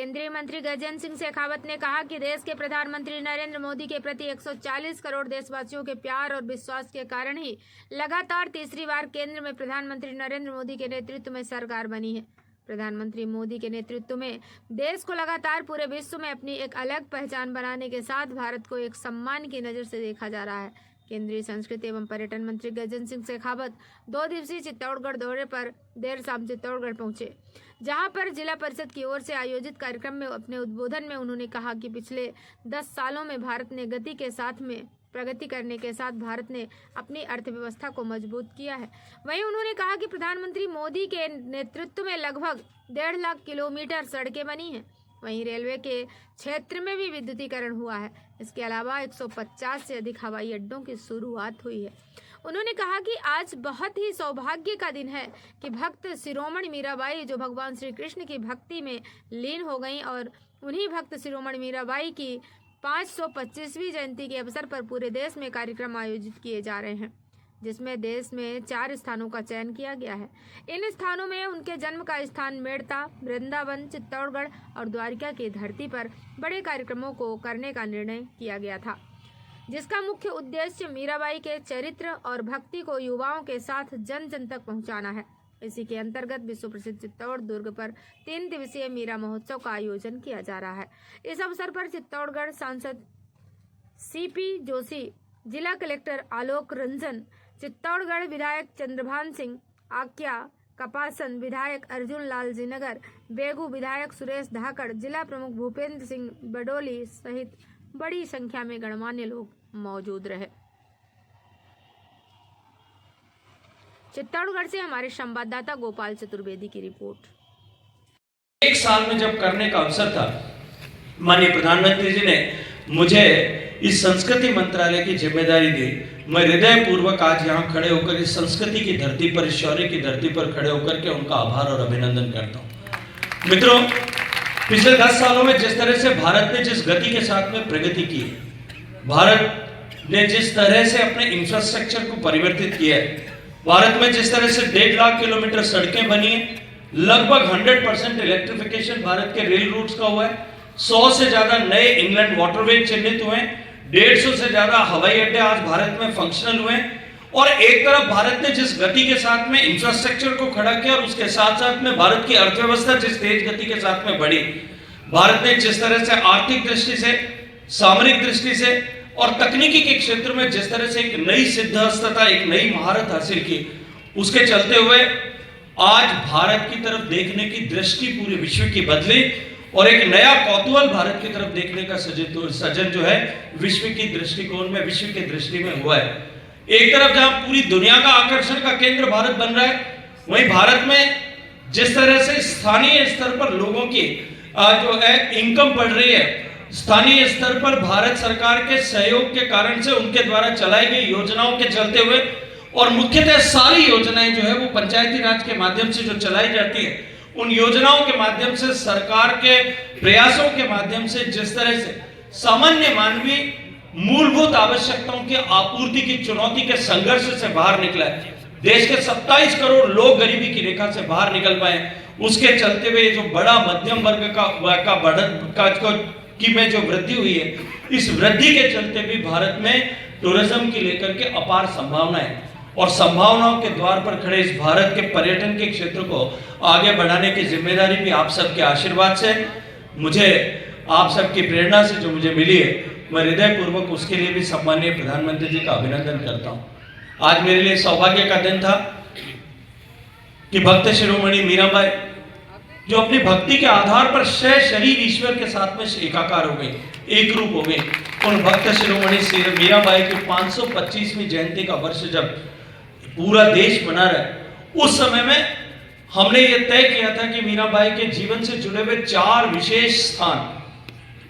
केंद्रीय मंत्री गजेंद्र सिंह शेखावत ने कहा कि देश के प्रधानमंत्री नरेंद्र मोदी के प्रति 140 करोड़ देशवासियों के प्यार और विश्वास के कारण ही लगातार तीसरी बार केंद्र में प्रधानमंत्री नरेंद्र मोदी के नेतृत्व में सरकार बनी है। प्रधानमंत्री मोदी के नेतृत्व में देश को लगातार पूरे विश्व में अपनी एक अलग पहचान बनाने के साथ भारत को एक सम्मान की नज़र से देखा जा रहा है। केंद्रीय संस्कृति एवं पर्यटन मंत्री गजेंद्र सिंह शेखावत 2 दिवसीय चित्तौड़गढ़ दौरे पर देर शाम चित्तौड़गढ़ पहुंचे, जहां पर जिला परिषद की ओर से आयोजित कार्यक्रम में अपने उद्बोधन में उन्होंने कहा कि पिछले 10 सालों में भारत ने गति के साथ में प्रगति करने के साथ भारत ने अपनी अर्थव्यवस्था को मजबूत किया है। वहीं उन्होंने कहा कि प्रधानमंत्री मोदी के नेतृत्व में लगभग 1.5 लाख किलोमीटर सड़कें बनी हैं। वहीं रेलवे के क्षेत्र में भी विद्युतीकरण हुआ है। इसके अलावा 150 से अधिक हवाई अड्डों की शुरुआत हुई है। उन्होंने कहा कि आज बहुत ही सौभाग्य का दिन है कि भक्त शिरोमणि मीराबाई जो भगवान श्री कृष्ण की भक्ति में लीन हो गईं और उन्हीं भक्त शिरोमणि मीराबाई की 525वीं जयंती के अवसर पर पूरे देश में कार्यक्रम आयोजित किए जा रहे हैं, जिसमें देश में 4 स्थानों का चयन किया गया है। इन स्थानों में उनके जन्म का स्थान मेड़ता, वृंदावन, चित्तौड़गढ़ और द्वारिका की धरती पर बड़े कार्यक्रमों को करने का निर्णय किया गया था, जिसका मुख्य उद्देश्य मीराबाई के चरित्र और भक्ति को युवाओं के साथ जन जन तक पहुंचाना है। इसी के अंतर्गत विश्व प्रसिद्ध चित्तौड़ दुर्ग पर 3 दिवसीय मीरा महोत्सव का आयोजन किया जा रहा है। इस अवसर पर चित्तौड़गढ़ सांसद सीपी जोशी, जिला कलेक्टर आलोक रंजन, चित्तौड़गढ़ विधायक चंद्रभान सिंह आक्या, कपासन विधायक अर्जुन लाल जी नगर, बेगू विधायक सुरेश धाकड़, जिला प्रमुख भूपेंद्र सिंह बडोली सहित बड़ी संख्या में गणमान्य लोग मौजूद रहे। चित्तौड़गढ़ से हमारे संवाददाता गोपाल चतुर्वेदी की रिपोर्ट। 1 साल में जब करने का अवसर था, माननीय प्रधानमंत्री जी ने मुझे इस संस्कृति मंत्रालय की जिम्मेदारी दी। मैं हृदय पूर्वक आज यहाँ खड़े होकर इस संस्कृति की धरती पर, इस शौर्य की धरती पर खड़े होकर के उनका आभार और अभिनंदन करता हूँ। मित्रों, पिछले 10 सालों में जिस तरह से भारत ने जिस गति के साथ में प्रगति की, भारत ने जिस तरह से अपने इंफ्रास्ट्रक्चर को परिवर्तित किया है, भारत में जिस तरह से 1.5 लाख किलोमीटर सड़कें बनी है, लगभग 100% इलेक्ट्रिफिकेशन भारत के रेल रूट्स का हुआ है, 100 से ज्यादा नए इनलैंड वाटरवे चिन्हित हुए हैं, 150 से ज्यादा हवाई अड्डे आज भारत में फंक्शनल हुए हैं। और एक तरफ भारत ने जिस गति के साथ में इंफ्रास्ट्रक्चर को खड़ा किया और उसके साथ साथ में भारत की अर्थव्यवस्था जिस तेज गति के साथ में बढ़ी, भारत ने जिस तरह से आर्थिक दृष्टि से, सामरिक दृष्टि से और तकनीकी के क्षेत्र में जिस तरह से एक नई सिद्धहस्तता, एक नई महारत हासिल की, उसके चलते हुए आज भारत की तरफ देखने की दृष्टि पूरे विश्व की बदली और एक नया कौतूहल भारत की तरफ देखने का सजन जो है विश्व की दृष्टिकोण में, विश्व की दृष्टि में हुआ है। एक तरफ जहां पूरी दुनिया का आकर्षण का केंद्र भारत बन रहा है, वहीं भारत में जिस तरह से स्थानीय स्तर पर लोगों की जो है इनकम बढ़ रही है, स्थानीय स्तर पर भारत सरकार के सहयोग के कारण से उनके द्वारा चलाई गई योजनाओं के चलते हुए, और मुख्यतः सारी योजनाएं जो है वो पंचायती राज के माध्यम से जो चलाई जाती है, उन योजनाओं के माध्यम से, सरकार के प्रयासों के माध्यम से जिस तरह से सामान्य मानवीय मूलभूत आवश्यकताओं की आपूर्ति की चुनौती के संघर्ष से बाहर निकला है, देश के 27 करोड़ लोग गरीबी की रेखा से बाहर निकल पाए, उसके चलते हुए जो बड़ा मध्यम वर्ग का बढ़त की में जो वृद्धि हुई है, इस वृद्धि के चलते भी भारत में टूरिज्म की लेकर के अपार संभावनाएं और संभावनाओं के द्वार पर खड़े इस भारत के पर्यटन के क्षेत्र को आगे बढ़ाने की जिम्मेदारी भी आप सबके आशीर्वाद से, मुझे आप सबकी प्रेरणा से जो मुझे मिली है, मैं हृदय पूर्वक उसके लिए भी सम्माननीय प्रधानमंत्री जी का अभिनंदन करता हूं। आज मेरे लिए सौभाग्य का दिन था कि भक्त शिरोमणि मीराबाई जो अपनी भक्ति के आधार पर शरीर ईश्वर के साथ में एकाकार हो गई, एक रूप हो गई, उन भक्त शिरोमणि मीराबाई की 525वीं जयंती का वर्ष जब पूरा देश मना रहा है, उस समय में हमने ये तय किया था कि मीराबाई के जीवन से जुड़े हुए 4 विशेष स्थान,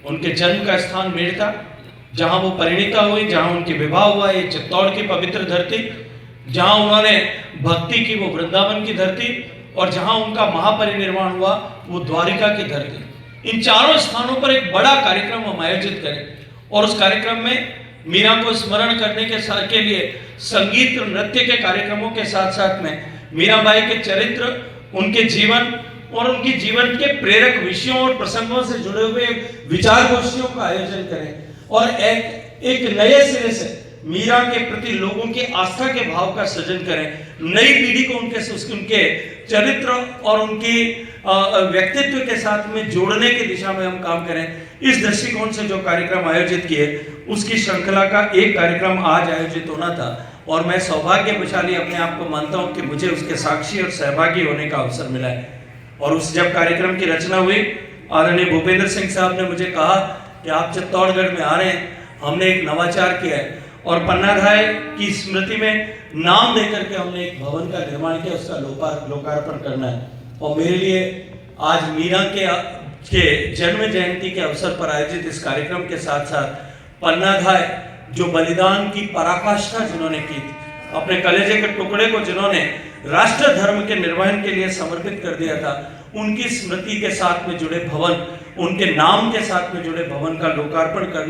उनके जन्म का स्थान मेड़ता, जहां वो परिणीता हुई, जहां उनके विवाह हुआ, ये चित्तौड़ की पवित्र धरती, जहां उन्होंने भक्ति की वो वृंदावन की धरती, और जहां उनका महापरिनिर्वाण हुआ वो द्वारिका की धरती। इन 4 स्थानों पर एक बड़ा कार्यक्रम हम आयोजित करें और उस कार्यक्रम में मीरा को स्मरण करने के लिए संगीत और नृत्य के कार्यक्रमों के साथ साथ में मीराबाई के चरित्र, उनके जीवन, और उनकी जीवन के प्रेरक विषयों और प्रसंगों से जुड़े हुए विचार गोष्ठियों का आयोजन करें और एक नए सिरे से मीरा के प्रति लोगों की आस्था के भाव का सृजन करें, नई पीढ़ी को उनके चरित्र और उनकी व्यक्तित्व के साथ में जोड़ने की दिशा में हम काम करें। इस दृष्टिकोण से जो कार्यक्रम आयोजित किए उसकी श्रृंखला का एक कार्यक्रम आज आयोजित होना था और मैं सौभाग्यशाली अपने आप को मानता हूं कि मुझे उसके साक्षी और सहभागी होने का अवसर मिला है। और उस जब कार्यक्रम की रचना हुई, आदरणीय भूपेंद्र सिंह साहब ने मुझे कहा कि आप चित्तौड़गढ़ में आ रहे हैं, हमने एक नवाचार किया है और पन्ना घाय की स्मृति में नाम देकर के हमने एक भवन का निर्माण किया, उसका लोकार्पण करना है। और मेरे लिए आज मीरा के जन्म जयंती के अवसर पर आयोजित इस कार्यक्रम के साथ साथ पन्ना घाय जो बलिदान की पराकाष्ठा जिन्होंने की थी, अपने कलेजे के टुकड़े को जिन्होंने राष्ट्र धर्म के निर्वहन के लिए समर्पित कर दिया था, उनकी स्मृति के साथ में जुड़े भवन, उनके नाम के साथ में जुड़े भवन का लोकार्पण करने